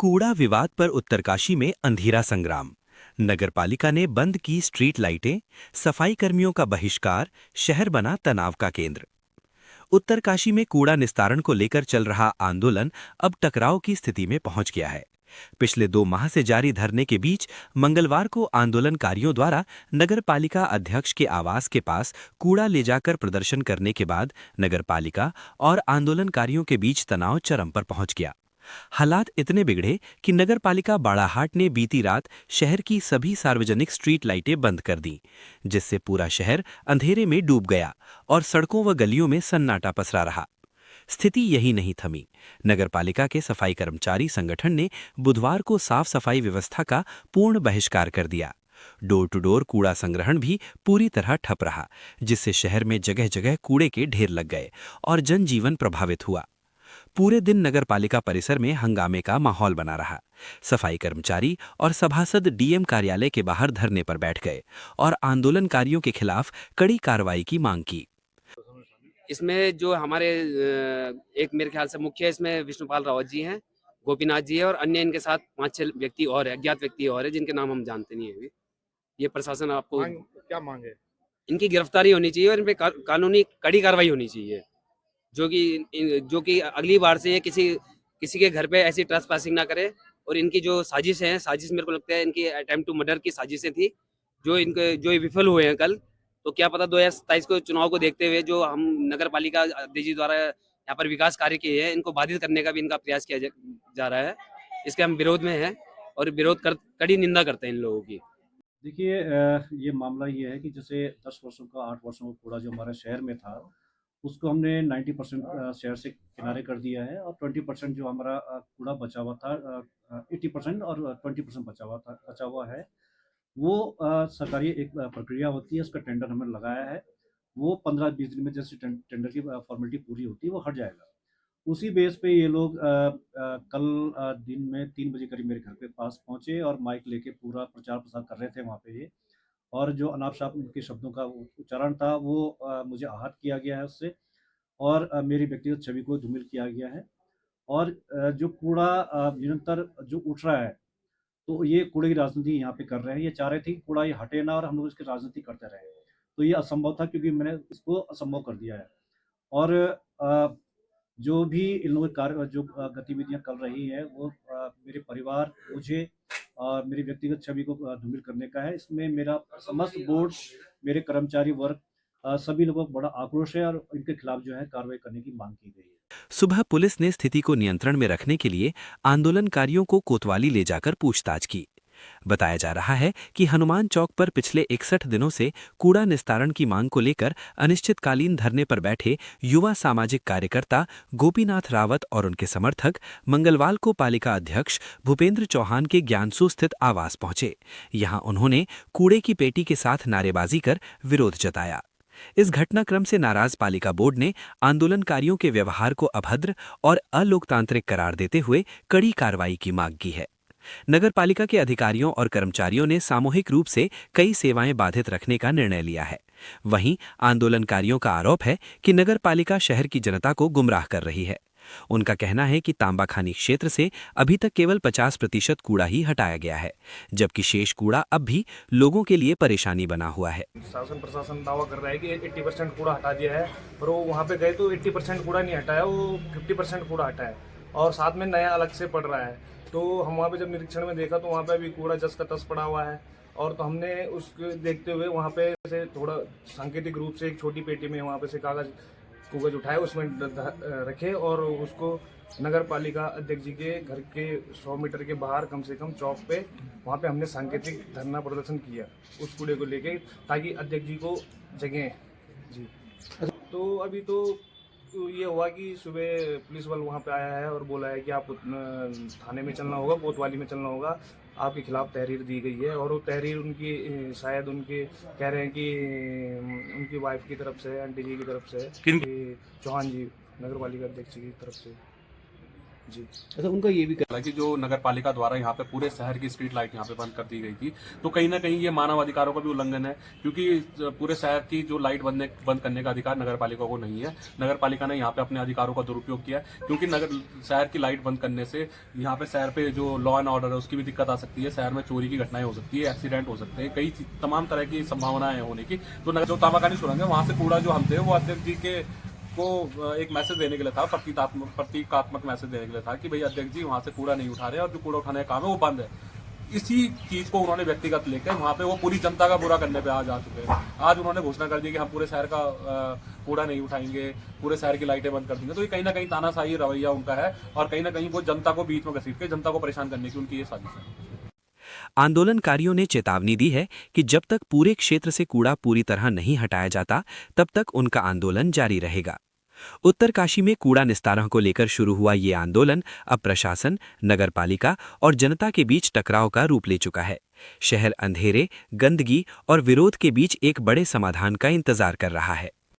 कूड़ा विवाद पर उत्तरकाशी में अंधेरा संग्राम। नगरपालिका ने बंद की स्ट्रीट लाइटें, सफाई कर्मियों का बहिष्कार, शहर बना तनाव का केंद्र। उत्तरकाशी में कूड़ा निस्तारण को लेकर चल रहा आंदोलन अब टकराव की स्थिति में पहुंच गया है। पिछले 2 माह से जारी धरने के बीच मंगलवार को आंदोलनकारियों द्वारा नगरपालिका अध्यक्ष के आवास के पास कूड़ा ले जाकर प्रदर्शन करने के बाद नगरपालिका और आंदोलनकारियों के बीच तनाव चरम पर पहुंच गया। हालात इतने बिगड़े कि नगरपालिका बाड़ाहाट ने बीती रात शहर की सभी सार्वजनिक स्ट्रीट लाइटें बंद कर दी, जिससे पूरा शहर अंधेरे में डूब गया और सड़कों व गलियों में सन्नाटा पसरा रहा। स्थिति यही नहीं थमी। नगरपालिका के सफाई कर्मचारी संगठन ने बुधवार को साफ सफाई व्यवस्था का पूर्ण बहिष्कार कर दिया। डोर टू डोर कूड़ा संग्रहण भी पूरी तरह ठप रहा, जिससे शहर में जगह जगह कूड़े के ढेर लग गए और जनजीवन प्रभावित हुआ। पूरे दिन नगरपालिका परिसर में हंगामे का माहौल बना रहा। सफाई कर्मचारी और सभासद डीएम कार्यालय के बाहर धरने पर बैठ गए और आंदोलनकारियों के खिलाफ कड़ी कार्रवाई की मांग की। इसमें जो हमारे एक मेरे ख्याल से मुख्य इसमें विष्णुपाल रावत जी हैं, गोपीनाथ जी है और अन्य इनके साथ 5-6 व्यक्ति और है, अज्ञात व्यक्ति और है जिनके नाम हम जानते नहीं है अभी। ये प्रशासन आपको क्या मांगे? इनकी गिरफ्तारी होनी चाहिए और इन पे कानूनी कड़ी कार्रवाई होनी चाहिए, जो कि अगली बार से ये किसी किसी के घर पे ऐसी ट्रेसपासिंग ना करे। और इनकी जो साजिश है, साजिश मेरे को लगता है इनकी अटेम्प्ट टू मर्डर की साजिशें थी, जो ये विफल हुए हैं कल। तो क्या पता 2027 को चुनाव को देखते हुए जो हम नगर पालिका अध्यक्ष जी द्वारा यहाँ पर विकास कार्य किए हैं, इनको बाधित करने का भी इनका प्रयास किया जा रहा है। इसके हम विरोध में हैं और कड़ी निंदा करते हैं इन लोगों की। देखिए, ये मामला ये है कि जैसे 10 वर्षों का 8 वर्षों का कूड़ा जो हमारे शहर में था, उसको हमने 90% शहर से किनारे कर दिया है और 20% जो हमारा कूड़ा बचा हुआ था, 80% और 20% बचा हुआ है, वो सरकारी एक प्रक्रिया होती है, उसका टेंडर हमने लगाया है। वो 15-20 दिन में जैसे टेंडर की फॉर्मेलिटी पूरी होती है, वो हट जाएगा। उसी बेस पे ये लोग कल दिन में 3 बजे करीब मेरे घर के पास पहुँचे और माइक लेके पूरा प्रचार-प्रसार कर रहे थे वहाँ पे ये। और जो अनाप-शनाप उनके शब्दों का उच्चारण था, वो मुझे आहत किया गया है उससे और मेरी व्यक्तिगत छवि को धूमिल किया गया है। और जो कूड़ा निरंतर जो उठ रहा है, तो ये कूड़े की राजनीति यहाँ पे कर रहे हैं। ये चाह रहे थे कि कूड़ा ये हटे ना और हम लोग इसकी राजनीति करते रहें। तो ये असंभव था क्योंकि मैंने इसको असंभव कर दिया है। और जो भी इन लोगों के कार्य जो गतिविधियाँ कर रही हैं, वो मेरे परिवार, मुझे और मेरी व्यक्तिगत छवि को धूमिल करने का है। इसमें मेरा समस्त बोर्ड, मेरे कर्मचारी वर्ग, सभी लोगों को बड़ा आक्रोश है और इनके खिलाफ जो है कार्रवाई करने की मांग की गई है। सुबह पुलिस ने स्थिति को नियंत्रण में रखने के लिए आंदोलनकारियों को कोतवाली ले जाकर पूछताछ की। बताया जा रहा है कि हनुमान चौक पर पिछले 61 दिनों से कूड़ा निस्तारण की मांग को लेकर अनिश्चितकालीन धरने पर बैठे युवा सामाजिक कार्यकर्ता गोपीनाथ रावत और उनके समर्थक मंगलवार को पालिका अध्यक्ष भूपेंद्र चौहान के ज्ञानसू स्थित आवास पहुंचे। यहां उन्होंने कूड़े की पेटी के साथ नारेबाजी कर विरोध जताया। इस घटनाक्रम से नाराज पालिका बोर्ड ने आंदोलनकारियों के व्यवहार को अभद्र और अलोकतांत्रिक करार देते हुए कड़ी कार्रवाई की मांग की है। नगरपालिका के अधिकारियों और कर्मचारियों ने सामूहिक रूप से कई सेवाएं बाधित रखने का निर्णय लिया है। वहीं आंदोलनकारियों का आरोप है कि नगरपालिका शहर की जनता को गुमराह कर रही है। उनका कहना है कि तांबाखानी क्षेत्र से अभी तक केवल 50% कूड़ा ही हटाया गया है, जबकि शेष कूड़ा अब भी लोगों के लिए परेशानी बना हुआ है। शासन प्रशासन दावा कर रहा है कि 80% कूड़ा हटा दिया है, पर वो वहाँ पे गए तो 80% कूड़ा नहीं हटाया, वो 50% कूड़ा हटाया और साथ में नया अलग से पड़ रहा है। तो हम वहाँ पे जब निरीक्षण में देखा तो वहाँ पे अभी कूड़ा जस का तस पड़ा हुआ है और तो हमने उसको देखते हुए वहाँ पे से थोड़ा सांकेतिक रूप से एक छोटी पेटी में वहाँ पे से कागज उठाए, उसमें रखे और उसको नगर पालिका अध्यक्ष जी के घर के 100 मीटर के बाहर कम से कम चौक पे वहाँ पे हमने सांकेतिक धरना प्रदर्शन किया उस कूड़े को लेके, ताकि अध्यक्ष जी को जगें जी। तो अभी तो ये हुआ कि सुबह पुलिस वाला वहाँ पे आया है और बोला है कि आपको थाने में चलना होगा, कोतवाली में चलना होगा, आपके खिलाफ तहरीर दी गई है। और वो तहरीर उनकी शायद उनके कह रहे हैं कि उनकी वाइफ की तरफ से, आंटी जी की तरफ से, चौहान जी नगर पालिका अध्यक्ष की तरफ से। जी। अच्छा, उनका ये भी कहना हालांकि जो नगर पालिका द्वारा यहाँ पे पूरे शहर की स्ट्रीट लाइट यहाँ पे बंद कर दी गई थी, तो कहीं ना कहीं ये मानव अधिकारों का भी उल्लंघन है, क्योंकि पूरे शहर की जो लाइट बंद करने का अधिकार नगर पालिका को नहीं है। नगर पालिका ने यहाँ पे अपने अधिकारों का दुरुपयोग किया है, क्योंकि नगर शहर की लाइट बंद करने से यहाँ पे शहर पे जो लॉ एंड ऑर्डर है उसकी भी दिक्कत आ सकती है, शहर में चोरी की घटनाएं हो सकती है, एक्सीडेंट हो सकते हैं, कई तमाम तरह की संभावनाएं होने की। तो नगर जो तामाकानी सुरंग है वहां से कूड़ा जो हम थे वो अध्यक्ष जी के को एक मैसेज देने के लिए था, प्रतीकात्मक मैसेज देने के लिए था कि भाई अध्यक्ष जी वहां से कूड़ा नहीं उठा रहे और जो कूड़ा उठाने का काम है वो बंद है। इसी चीज को उन्होंने व्यक्तिगत लेकर वहां पे वो पूरी जनता का बुरा करने पे आज आ चुके हैं। आज उन्होंने घोषणा कर दी कि हम पूरे शहर का कूड़ा नहीं उठाएंगे, पूरे शहर की लाइटें बंद कर देंगे। तो ये कहीं ना कहीं तानाशाही रवैया उनका है और कहीं ना कहीं वो जनता को बीच में घसीट के जनता को परेशान करने की उनकी ये साजिश है। आंदोलनकारियों ने चेतावनी दी है कि जब तक पूरे क्षेत्र से कूड़ा पूरी तरह नहीं हटाया जाता, तब तक उनका आंदोलन जारी रहेगा। उत्तरकाशी में कूड़ा निस्तारण को लेकर शुरू हुआ ये आंदोलन अब प्रशासन, नगरपालिका और जनता के बीच टकराव का रूप ले चुका है। शहर अंधेरे, गंदगी और विरोध के बीच एक बड़े समाधान का इंतजार कर रहा है।